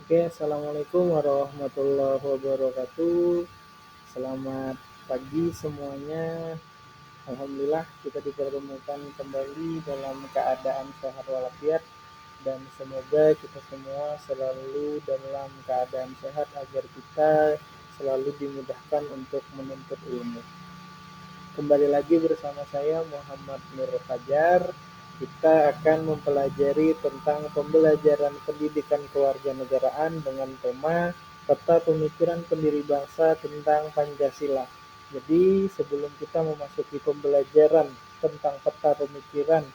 Oke, assalamualaikum warahmatullahi wabarakatuh. Selamat pagi semuanya. Alhamdulillah kita dipertemukan kembali dalam keadaan sehat walafiat dan semoga kita semua selalu dalam keadaan sehat agar kita selalu dimudahkan untuk menuntut ilmu. Kembali lagi bersama saya Muhammad Nur Fajar. Kita akan mempelajari tentang pembelajaran pendidikan kewarganegaraan dengan tema Peta Pemikiran Pendiri Bangsa tentang Pancasila. Jadi sebelum kita memasuki pembelajaran tentang peta pemikiran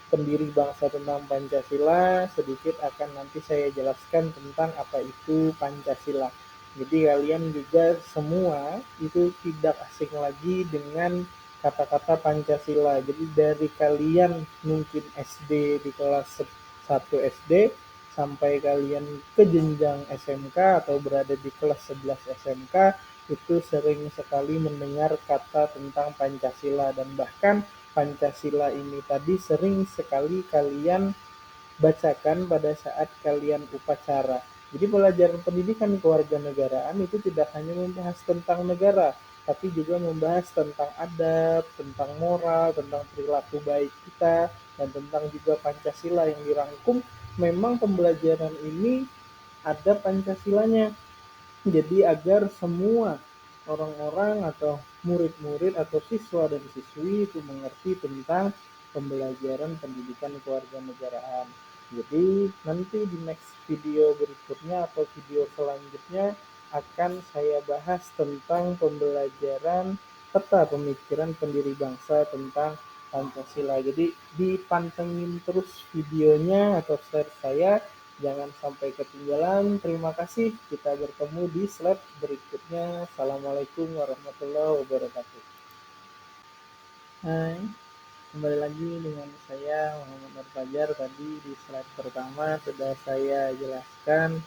pendiri bangsa tentang Pancasila, sedikit akan nanti saya jelaskan tentang apa itu Pancasila. Jadi kalian juga semua itu tidak asing lagi dengan kata-kata Pancasila. Jadi dari kalian mungkin SD di kelas 1 SD sampai kalian ke jenjang SMK atau berada di kelas 11 SMK itu sering sekali mendengar kata tentang Pancasila dan bahkan Pancasila ini tadi sering sekali kalian bacakan pada saat kalian upacara. Jadi pelajaran pendidikan kewarganegaraan itu tidak hanya membahas tentang negara, tapi juga membahas tentang adab, tentang moral, tentang perilaku baik kita, dan tentang juga Pancasila yang dirangkum. Memang pembelajaran ini ada Pancasilanya. Jadi agar semua orang-orang atau murid-murid atau siswa dan siswi itu mengerti tentang pembelajaran pendidikan kewarganegaraan. Jadi nanti di next video berikutnya atau video selanjutnya akan saya bahas tentang pembelajaran peta pemikiran pendiri bangsa tentang Pancasila. Jadi dipantengin terus videonya atau share saya, jangan sampai ketinggalan. Terima kasih. Kita bertemu di slide berikutnya. Assalamualaikum warahmatullahi wabarakatuh. Hai, kembali lagi dengan saya Muhammad Nur Fajar. Tadi di slide pertama sudah saya jelaskan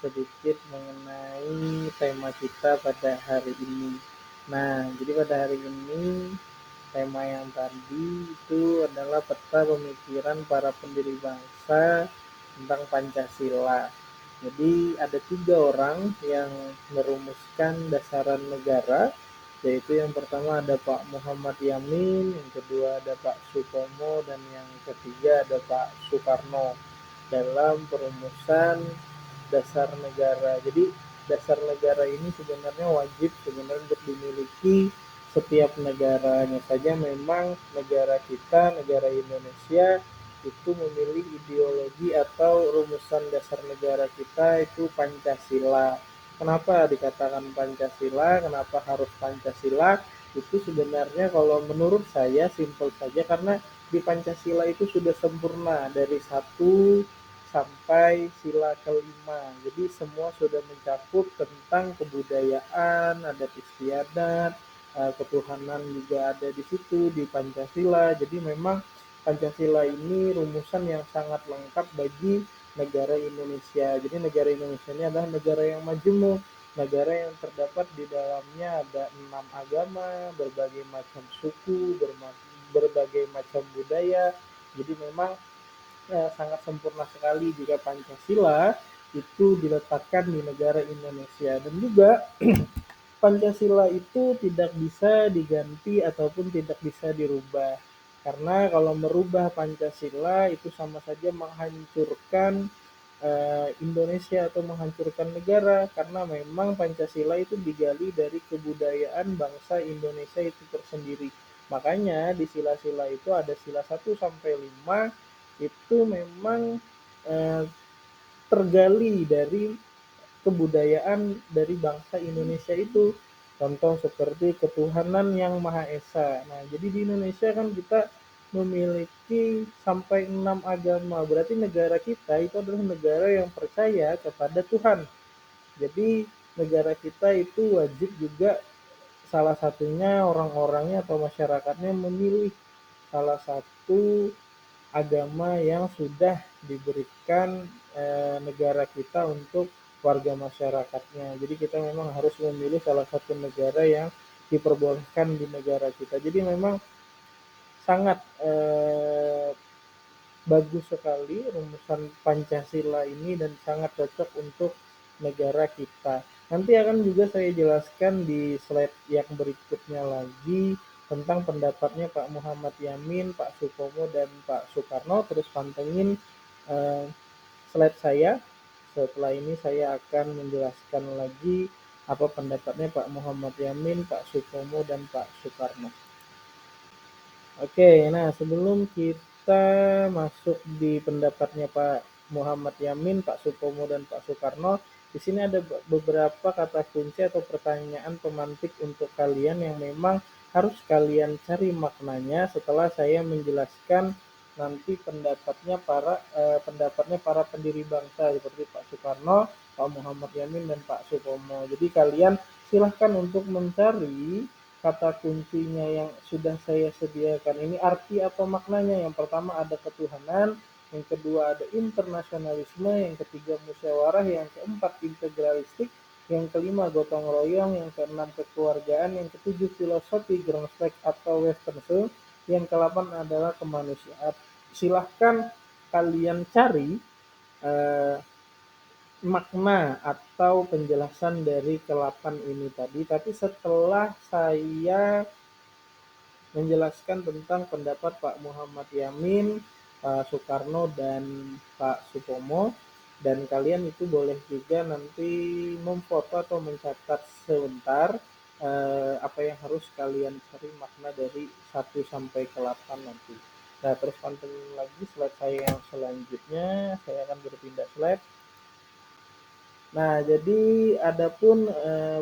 sedikit mengenai tema kita pada hari ini. Nah, jadi pada hari ini tema yang tadi itu adalah peta pemikiran para pendiri bangsa tentang Pancasila. Jadi ada 3 orang yang merumuskan dasaran negara, yaitu yang pertama ada Pak Muhammad Yamin, yang kedua ada Pak Sutomo, dan yang ketiga ada Pak Soekarno dalam perumusan dasar negara. Jadi dasar negara ini sebenarnya wajib sebenarnya untuk dimiliki setiap negaranya saja. Memang negara kita, negara Indonesia itu memilih ideologi atau rumusan dasar negara kita itu Pancasila. Kenapa dikatakan Pancasila? Kenapa harus Pancasila? Itu sebenarnya kalau menurut saya simpel saja, karena di Pancasila itu sudah sempurna dari 1 sampai sila kelima. Jadi semua sudah mencakup tentang kebudayaan, adat istiadat, ketuhanan juga ada di situ di Pancasila. Jadi memang Pancasila ini rumusan yang sangat lengkap bagi negara Indonesia. Jadi negara Indonesia ini adalah negara yang majemuk, negara yang terdapat di dalamnya ada 6 agama, berbagai macam suku, berbagai macam budaya. Jadi memang sangat sempurna sekali jika Pancasila itu diletakkan di negara Indonesia. Dan juga Pancasila itu tidak bisa diganti ataupun tidak bisa dirubah. Karena kalau merubah Pancasila itu sama saja menghancurkan Indonesia atau menghancurkan negara, karena memang Pancasila itu digali dari kebudayaan bangsa Indonesia itu tersendiri. Makanya di sila-sila itu ada sila 1 sampai 5 itu memang eh, tergali dari kebudayaan dari bangsa Indonesia itu. Contoh seperti ketuhanan yang Maha Esa. Nah, jadi di Indonesia kan kita memiliki sampai 6 agama. Berarti negara kita itu adalah negara yang percaya kepada Tuhan. Jadi negara kita itu wajib juga salah satunya orang-orangnya atau masyarakatnya memilih salah satu agama yang sudah diberikan negara kita untuk warga masyarakatnya. Jadi kita memang harus memilih salah satu negara yang diperbolehkan di negara kita. Jadi memang sangat bagus sekali rumusan Pancasila ini dan sangat cocok untuk negara kita. Nanti akan juga saya jelaskan di slide yang berikutnya lagi tentang pendapatnya Pak Muhammad Yamin, Pak Supomo, dan Pak Soekarno. Terus pantengin eh, slide saya. Setelah ini saya akan menjelaskan lagi apa pendapatnya Pak Muhammad Yamin, Pak Supomo, dan Pak Soekarno. Oke, nah sebelum kita masuk di pendapatnya Pak Muhammad Yamin, Pak Supomo, dan Pak Soekarno, di sini ada beberapa kata kunci atau pertanyaan pemantik untuk kalian yang memang harus kalian cari maknanya setelah saya menjelaskan nanti pendapatnya para pendiri bangsa seperti Pak Soekarno, Pak Muhammad Yamin, dan Pak Supomo. Jadi kalian silahkan untuk mencari kata kuncinya yang sudah saya sediakan ini arti atau maknanya. Yang pertama ada ketuhanan, yang kedua ada internasionalisme, yang ketiga musyawarah, yang keempat integralistik, yang kelima gotong royong, yang keenam kekeluargaan, yang ketujuh filosofi Grongstek atau Western Soul, yang ke-8 adalah kemanusiaan. Silahkan kalian cari eh, makna atau penjelasan dari ke-8 ini tadi. Tapi setelah saya menjelaskan tentang pendapat Pak Muhammad Yamin, Pak Soekarno, dan Pak Supomo, dan kalian itu boleh juga nanti memfoto atau mencatat sebentar apa yang harus kalian cari makna dari 1 sampai ke 8 nanti. Nah, terus pantengin lagi slide saya yang selanjutnya. Saya akan berpindah slide. Nah, jadi adapun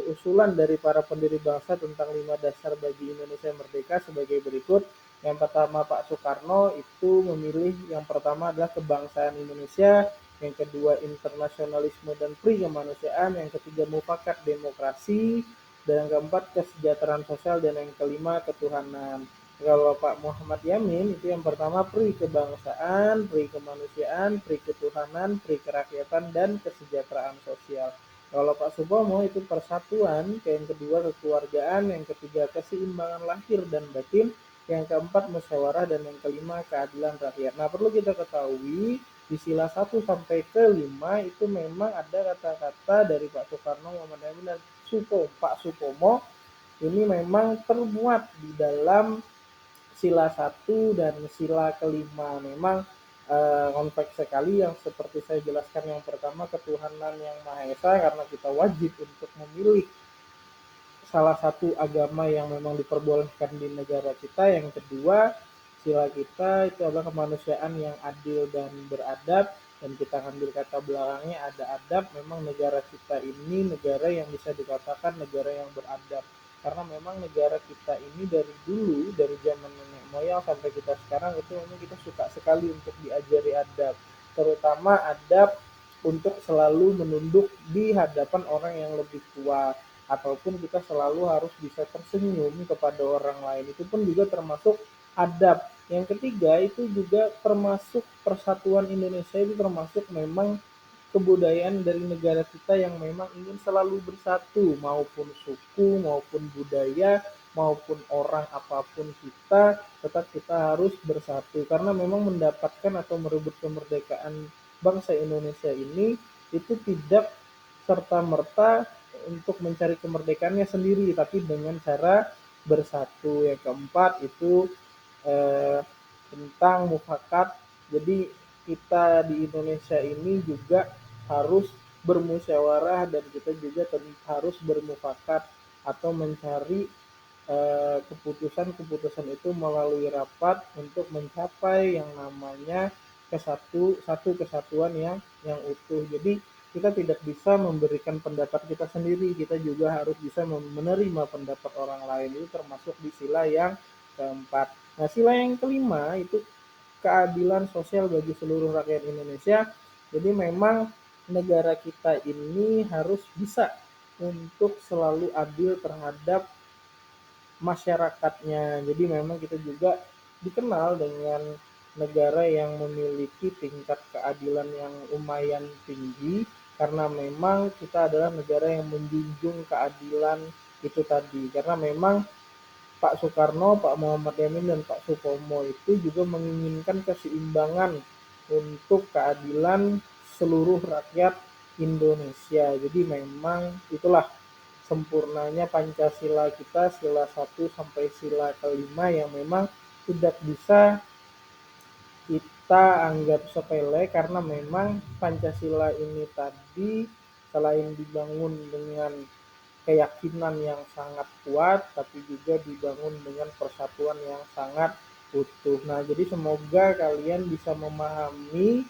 usulan dari para pendiri bangsa tentang 5 dasar bagi Indonesia Merdeka sebagai berikut. Yang pertama Pak Soekarno itu memilih yang pertama adalah kebangsaan Indonesia, yang kedua internasionalisme dan pri kemanusiaan, yang ketiga mufakat demokrasi, dan yang keempat kesejahteraan sosial, dan yang kelima ketuhanan. Kalau Pak Muhammad Yamin itu yang pertama pri kebangsaan, pri kemanusiaan, pri ketuhanan, pri kerakyatan, dan kesejahteraan sosial. Kalau Pak Supomo itu persatuan, yang kedua kekeluargaan, yang ketiga keseimbangan lahir dan batin, yang keempat musyawarah, dan yang kelima keadilan rakyat. Nah, perlu kita ketahui di sila 1 sampai ke 5 itu memang ada kata-kata dari Pak Soekarno, Muhammad Yamin, dan Pak Supomo ini memang termuat di dalam sila 1 dan sila kelima. Memang kompleks sekali yang seperti saya jelaskan yang pertama ketuhanan yang Maha Esa karena kita wajib untuk memilih salah satu agama yang memang diperbolehkan di negara kita. Yang kedua, sila kita itu adalah kemanusiaan yang adil dan beradab, dan kita ambil kata belakangnya ada adab. Memang negara kita ini negara yang bisa dikatakan negara yang beradab, karena memang negara kita ini dari dulu, dari zaman nenek moyang sampai kita sekarang itu memang kita suka sekali untuk diajari adab, terutama adab untuk selalu menunduk di hadapan orang yang lebih tua, ataupun kita selalu harus bisa tersenyum kepada orang lain. Itu pun juga termasuk adab. Yang ketiga itu juga termasuk persatuan Indonesia, itu termasuk memang kebudayaan dari negara kita yang memang ingin selalu bersatu, maupun suku, maupun budaya, maupun orang apapun kita, tetap kita harus bersatu. Karena memang mendapatkan atau merebut kemerdekaan bangsa Indonesia ini itu tidak serta-merta untuk mencari kemerdekaannya sendiri, tapi dengan cara bersatu. Yang keempat itu tentang mufakat. Jadi kita di Indonesia ini juga harus bermusyawarah, dan kita juga harus bermufakat atau mencari keputusan-keputusan itu melalui rapat untuk mencapai yang namanya satu kesatuan yang utuh. Jadi kita tidak bisa memberikan pendapat kita sendiri, kita juga harus bisa menerima pendapat orang lain. Itu termasuk di sila yang keempat. Nah, sila yang kelima itu keadilan sosial bagi seluruh rakyat Indonesia. Jadi memang negara kita ini harus bisa untuk selalu adil terhadap masyarakatnya. Jadi memang kita juga dikenal dengan negara yang memiliki tingkat keadilan yang lumayan tinggi, karena memang kita adalah negara yang menjunjung keadilan itu tadi. Karena memang Pak Soekarno, Pak Muhammad Yamin, dan Pak Supomo itu juga menginginkan keseimbangan untuk keadilan seluruh rakyat Indonesia. Jadi memang itulah sempurnanya Pancasila kita, sila 1 sampai sila kelima yang memang tidak bisa kita anggap sepele karena memang Pancasila ini tadi selain dibangun dengan keyakinan yang sangat kuat, tapi juga dibangun dengan persatuan yang sangat utuh. Nah, jadi semoga kalian bisa memahami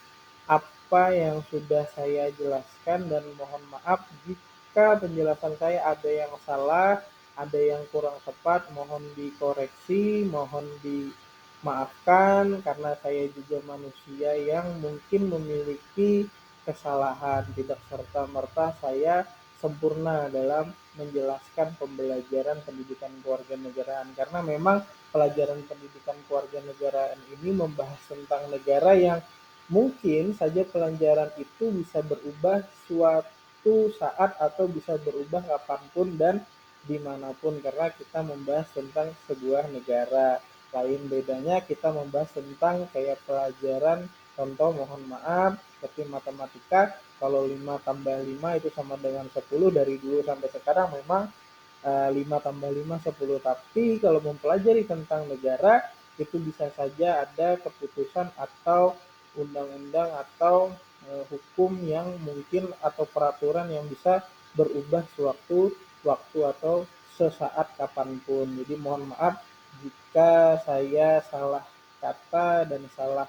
apa yang sudah saya jelaskan dan mohon maaf jika penjelasan saya ada yang salah, ada yang kurang tepat, mohon dikoreksi, mohon dimaafkan karena saya juga manusia yang mungkin memiliki kesalahan. Tidak serta-merta saya sempurna dalam menjelaskan pembelajaran pendidikan kewarganegaraan karena memang pelajaran pendidikan kewarganegaraan ini membahas tentang negara yang mungkin saja pelajaran itu bisa berubah suatu saat atau bisa berubah kapanpun dan dimanapun karena kita membahas tentang sebuah negara. Lain bedanya kita membahas tentang kayak pelajaran contoh mohon maaf seperti matematika, kalau 5 tambah 5 itu sama dengan 10 dari dulu sampai sekarang memang 5 tambah 5 10. Tapi kalau mempelajari tentang negara itu bisa saja ada keputusan atau undang-undang atau hukum yang mungkin atau peraturan yang bisa berubah sewaktu waktu atau sesaat kapanpun. Jadi mohon maaf jika saya salah kata dan salah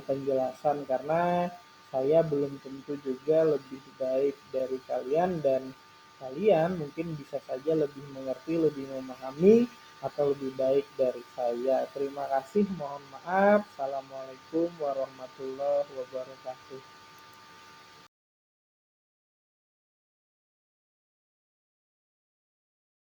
penjelasan karena saya belum tentu juga lebih baik dari kalian dan kalian mungkin bisa saja lebih mengerti, lebih memahami atau lebih baik dari saya. Terima kasih, mohon maaf. Assalamualaikum warahmatullahi wabarakatuh.